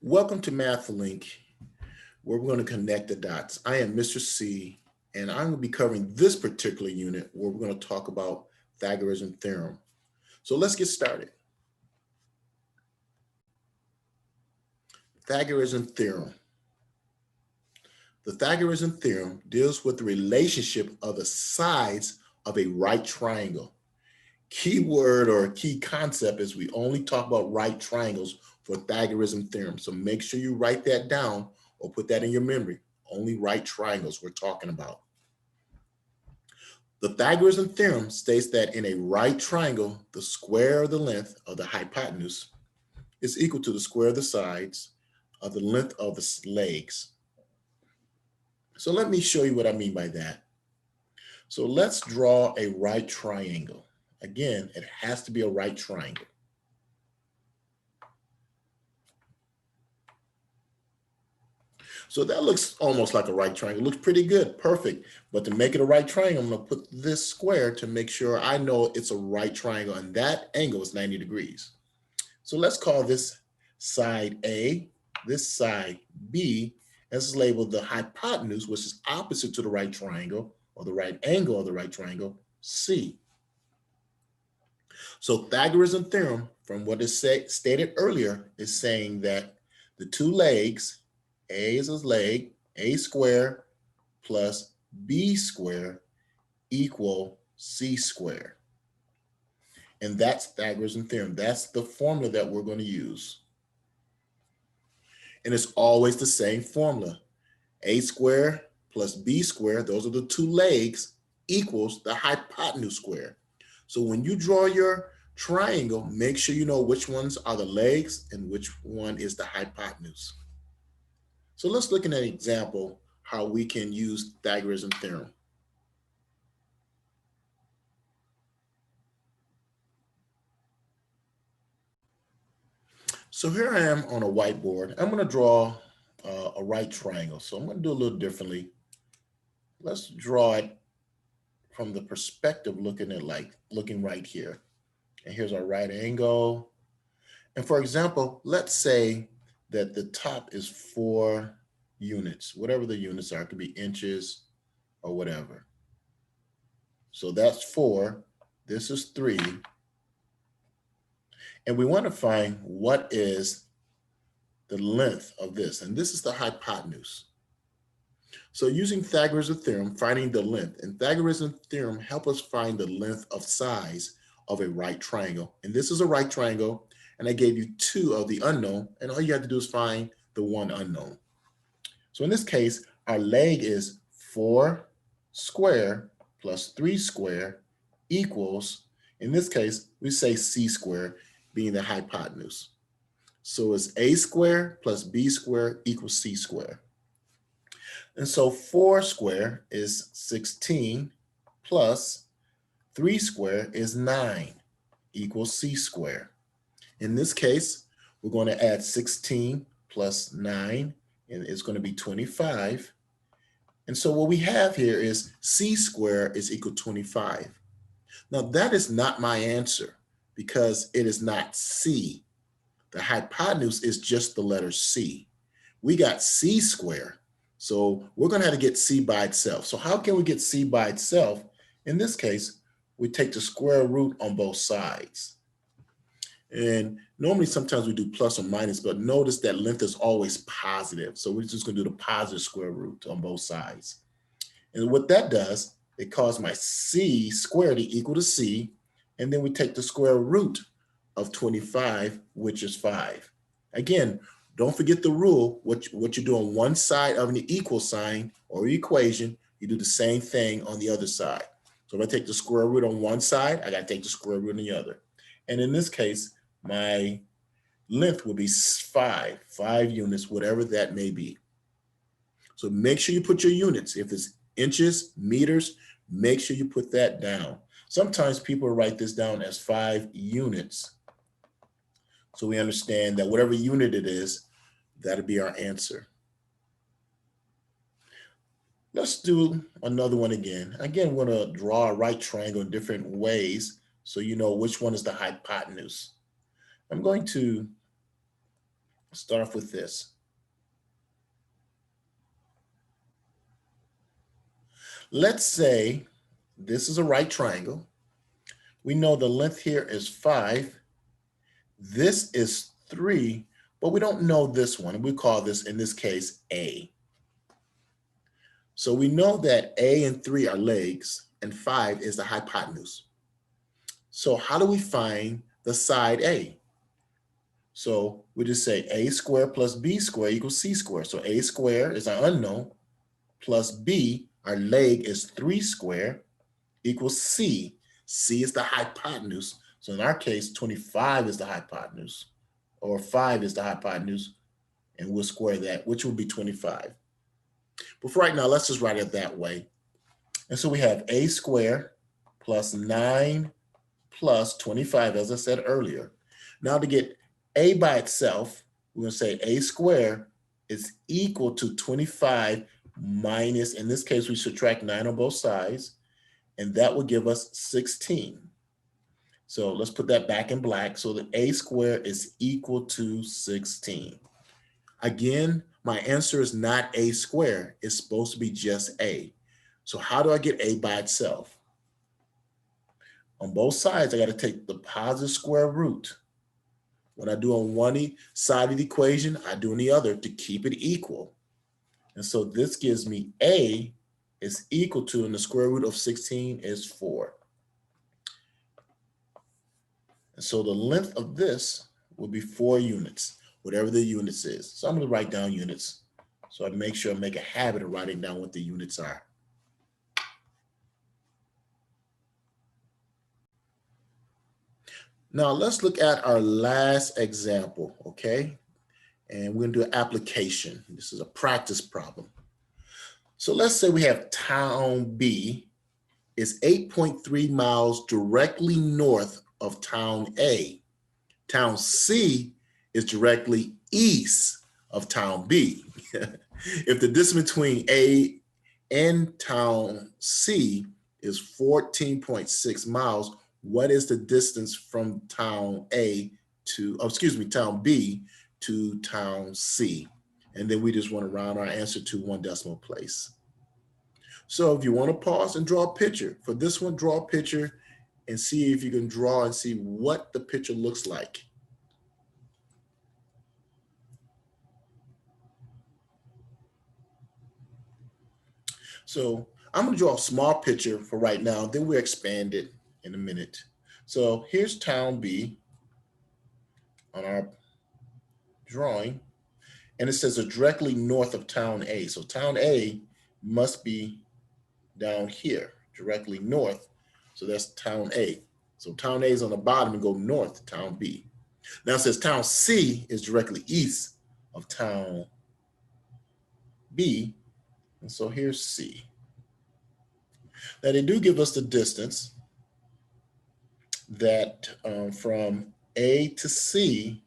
Welcome to MathLink, where we're going to connect the dots. I am Mr. C, and I'm going to be covering this particular unit where we're going to talk about Pythagoras Theorem. So let's get started. Pythagoras Theorem. The Pythagoras Theorem deals with the relationship of the sides of a right triangle. Key word or key concept is we only talk about right triangles for Pythagoras Theorem. So make sure you write that down or put that in your memory. Only right triangles we're talking about. The Pythagoras Theorem states that in a right triangle, the square of the length of the hypotenuse is equal to the square of the sides of the length of the legs. So let me show you what I mean by that. So let's draw a right triangle. Again, it has to be a right triangle. So that looks almost like a right triangle. It looks pretty good, perfect. But to make it a right triangle, I'm going to put this square to make sure I know it's a right triangle, and that angle is 90 degrees. So let's call this side A, this side B, and this is labeled the hypotenuse, which is opposite to the right triangle, or the right angle of the right triangle, C. So Pythagoras Theorem, from what is stated earlier, is saying that the two legs, A is a leg, A squared plus B squared equal C squared. And that's Pythagoras Theorem. That's the formula that we're going to use. And it's always the same formula. A squared plus B squared, those are the two legs, equals the hypotenuse squared. So when you draw your triangle, make sure you know which ones are the legs and which one is the hypotenuse. So let's look at an example how we can use Pythagoras Theorem. So here I am on a whiteboard. I'm going to draw a right triangle. So I'm going to do a little differently. Let's draw it from the perspective looking right here. And here's our right angle. And for example, let's say that the top is 4 units, whatever the units are. It could be inches or whatever. So that's 4. This is 3. And we want to find what is the length of this. And this is the hypotenuse. So using Pythagoras Theorem, finding the length. And Pythagoras Theorem help us find the length of size of a right triangle. And this is a right triangle. And I gave you 2 of the unknown. And all you have to do is find the one unknown. So in this case, our leg is 4 square plus 3 square equals, in this case, we say C square, being the hypotenuse. So it's A square plus B square equals C square. And so 4 square is 16 plus 3 square is 9 equals C square. In this case, we're going to add 16 plus 9, and it's going to be 25. And so what we have here is C square is equal to 25. Now that is not my answer because it is not C. The hypotenuse is just the letter C. We got C square. So we're going to have to get C by itself. So how can we get C by itself? In this case, we take the square root on both sides. And normally sometimes we do plus or minus, but notice that length is always positive. So we're just going to do the positive square root on both sides. And what that does, it causes my C squared to equal to C. And then we take the square root of 25, which is 5. Again, don't forget the rule. What you do on one side of an equal sign or equation, you do the same thing on the other side. So if I take the square root on one side, I got to take the square root on the other. And in this case, my length will be 5 units, whatever that may be. So make sure you put your units. If it's inches, meters, make sure you put that down. Sometimes people write this down as 5 units. So we understand that whatever unit it is, that'll be our answer. Let's do another one again. Again, we're going to draw a right triangle in different ways so you know which one is the hypotenuse. I'm going to Start off with this. Let's say this is a right triangle. We know the length here is 5. This is 3, but we don't know this one. We call this, in this case, A. So we know that A and 3 are legs and 5 is the hypotenuse. So how do we find the side A? So we just say A squared plus B squared equals C squared. So A squared is our unknown plus B, our leg is 3 squared, equals C. C is the hypotenuse. So in our case, 25 is the hypotenuse, or 5 is the hypotenuse, and we'll square that, which will be 25. But for right now, let's just write it that way. And so we have A squared plus 9 plus 25, as I said earlier. Now to get A by itself, we're going to say A squared is equal to 25 minus, in this case, we subtract 9 on both sides, and that will give us 16. So let's put that back in black. So the A squared is equal to 16. Again, my answer is not A squared. It's supposed to be just A. So how do I get A by itself? On both sides, I got to take the positive square root. What I do on one side of the equation, I do on the other to keep it equal. And so this gives me A is equal to, and the square root of 16 is 4. And so the length of this will be 4 units, whatever the units is. So I'm going to write down units. So I make sure I make a habit of writing down what the units are. Now let's look at our last example, okay? And we're going to do an application. This is a practice problem. So let's say we have town B is 8.3 miles directly north of town A. Town C is directly east of town B. If the distance between A and town C is 14.6 miles, what is the distance from town A to, town B to town C? And then we just want to round our answer to 1 decimal place. So if you want to pause and draw a picture, for this one, draw a picture and see if you can draw and see what the picture looks like. So I'm going to draw a small picture for right now, then we'll expand it in a minute. So here's town B on our drawing, and it says it's directly north of town A. So town A must be down here, directly north. So that's town A. So town A is on the bottom and go north to town B. Now it says town C is directly east of town B. And so here's C. Now they do give us the distance that from A to C.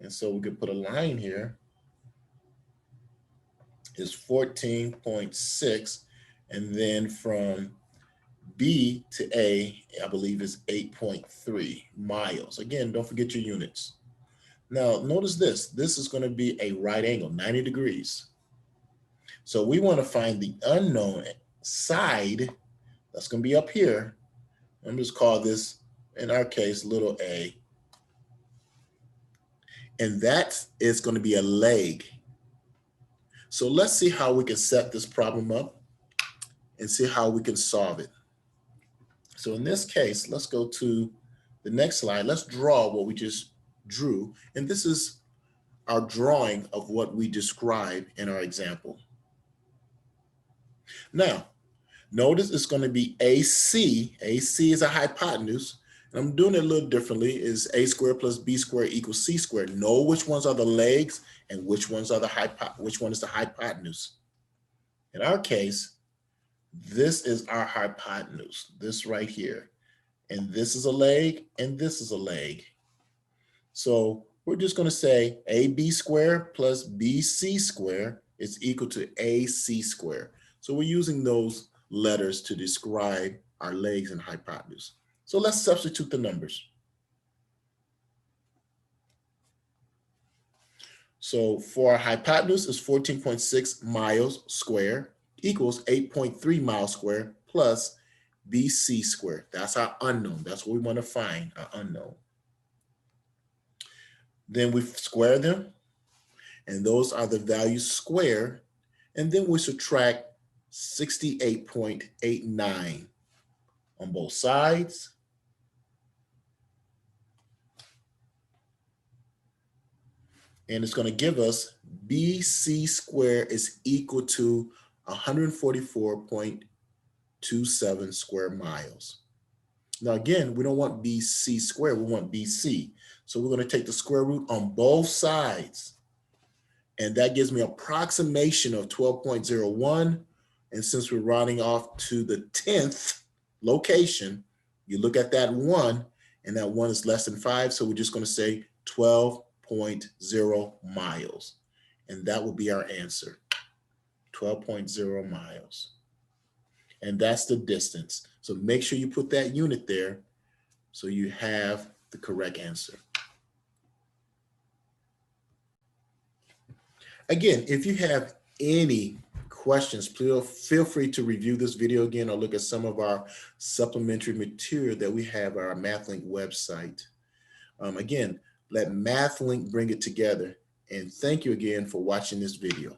And so we could put a line here, is 14.6. And then from B to A, I believe is 8.3 miles. Again, don't forget your units. Now, notice this. This is going to be a right angle, 90 degrees. So we want to find the unknown side. That's going to be up here. I'm just call this, in our case, little a. And that is going to be a leg. So let's see how we can set this problem up and see how we can solve it. So in this case, let's go to the next slide. Let's draw what we just drew. And this is our drawing of what we described in our example. Now, notice it's going to be AC. AC is a hypotenuse. And I'm doing it a little differently. Is A squared plus B squared equals C squared. Know which ones are the legs and which ones are which one is the hypotenuse. In our case, this is our hypotenuse, this right here. And this is a leg, and this is a leg. So we're just going to say AB squared plus BC squared is equal to AC squared. So we're using those letters to describe our legs and hypotenuse. So let's substitute the numbers. So for our hypotenuse is 14.6 miles square equals 8.3 miles square plus BC squared. That's our unknown. That's what we want to find, our unknown. Then we square them, and those are the values squared. And then we subtract 68.89 on both sides. And it's going to give us BC squared is equal to 144.27 square miles. Now, again, we don't want BC squared, we want BC. So we're going to take the square root on both sides. And that gives me an approximation of 12.01. And since we're rounding off to the 10th location, you look at that 1, and that 1 is less than 5. So we're just going to say 12.0 miles. And that will be our answer, 12.0 miles. And that's the distance. So make sure you put that unit there so you have the correct answer. Again, if you have any questions, please feel free to review this video again or look at some of our supplementary material that we have on our MathLink website. Again, let MathLink bring it together. And thank you again for watching this video.